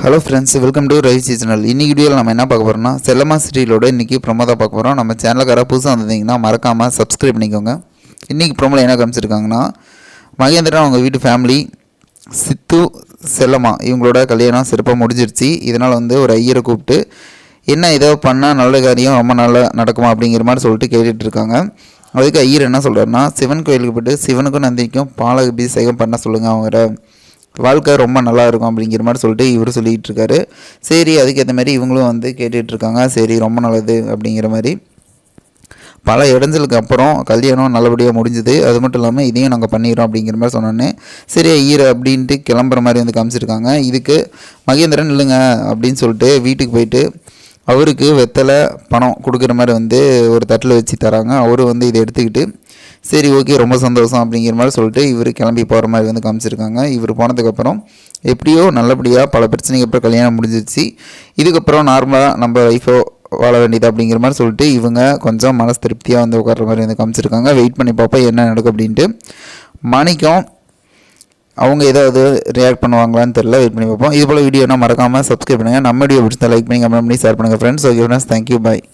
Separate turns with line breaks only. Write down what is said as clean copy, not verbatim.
Hello friends, welcome to Ravi channel. இன்னைக்கு வீடியோவில் நம்ம என்ன பார்க்க போகிறோம்னா, செல்லம்மா சீரியலோட இன்றைக்கி ப்ரொமோ தான் பார்க்க போகிறோம். நம்ம சேனலுக்கார புதுசாக வந்திருந்தீங்கன்னா மறக்காமல் சப்ஸ்கிரைப் பண்ணிக்கோங்க. இன்றைக்கி ப்ரொமோவில் என்ன காமிச்சிருக்காங்கன்னா, மகேந்திரன் அவங்க வீட்டு ஃபேமிலி சித்து செல்லம்மா இவங்களோட கல்யாணம் சிறப்பாக முடிஞ்சிருச்சு. இதனால் ஒரு ஐயரை கூப்பிட்டு என்ன ஏதோ பண்ணால் நல்ல காரியம் ரொம்ப நல்லா நடக்குமா அப்படிங்கிற மாதிரி சொல்லிட்டு கேட்டுட்டு இருக்காங்க. அதுக்கு ஐயர் என்ன சொல்கிறாருன்னா, சிவன் கோயிலுக்கு போய்ட்டு சிவனுக்கும் நந்திக்கும் பாலாபிஷேகம் பண்ண சொல்லுங்கள், அவங்க வாழ்க்கை ரொம்ப நல்லா இருக்கும் அப்படிங்கிற மாதிரி சொல்லிட்டு இவர் சொல்லிகிட்டு இருக்காரு. சரி, அதுக்கேற்ற மாதிரி இவங்களும் கேட்டுட்ருக்காங்க. சரி, ரொம்ப நல்லது அப்படிங்கிற மாதிரி பல இடைஞ்சலுக்கு அப்புறம் கல்யாணம் நல்லபடியாக முடிஞ்சுது. அது மட்டும் இல்லாமல் இதையும் நாங்கள் பண்ணிடுறோம் அப்படிங்கிற மாதிரி சொன்னோன்னே சரி ஐயர் அப்படின்ட்டு கிளம்புற மாதிரி காமிச்சிருக்காங்க. இதுக்கு மகேந்திரன் இல்லைங்க அப்படின்னு சொல்லிட்டு வீட்டுக்கு போயிட்டு அவருக்கு வெத்தலை பணம் கொடுக்குற மாதிரி ஒரு தட்டில் வச்சு தராங்க. அவரு இதை எடுத்துக்கிட்டு சரி ஓகே ரொம்ப சந்தோஷம் அப்படிங்கிற மாதிரி சொல்லிட்டு இவர் கிளம்பி போகிற மாதிரி காமிச்சிருக்காங்க. இவர் போனதுக்கப்புறம் எப்படியோ நல்லபடியாக பல பிரச்சனைக்கு அப்புறம் கல்யாணம் முடிஞ்சிச்சு. இதுக்கப்புறம் நார்மலாக நம்ம லைஃபோ வாழ வேண்டியது அப்படிங்கிற மாதிரி சொல்லிட்டு இவங்க கொஞ்சம் மனசு திருப்தியாக உட்கார்ற மாதிரி காமிச்சிருக்காங்க. வெயிட் பண்ணி பார்ப்போம் என்ன நடக்கும் அப்படின்ட்டு. மாணிக்கம் அவங்க ஏதாவது ரியாக்ட் பண்ணுவாங்களான்னு தெரியல, வெயிட் பண்ணி பார்ப்போம். இது போல் வீடியோனா மறக்காமல் சப்ஸ்கிரைப் பண்ணுங்கள். நம்ம வீடியோ பிடிச்சா லைக் பண்ணி கமெண்ட் பண்ணி ஷேர் பண்ணுங்கள் ஃப்ரெண்ட்ஸ். ஓகே ஃப்ரெண்ட்ஸ், தேங்க்யூ, பாய்.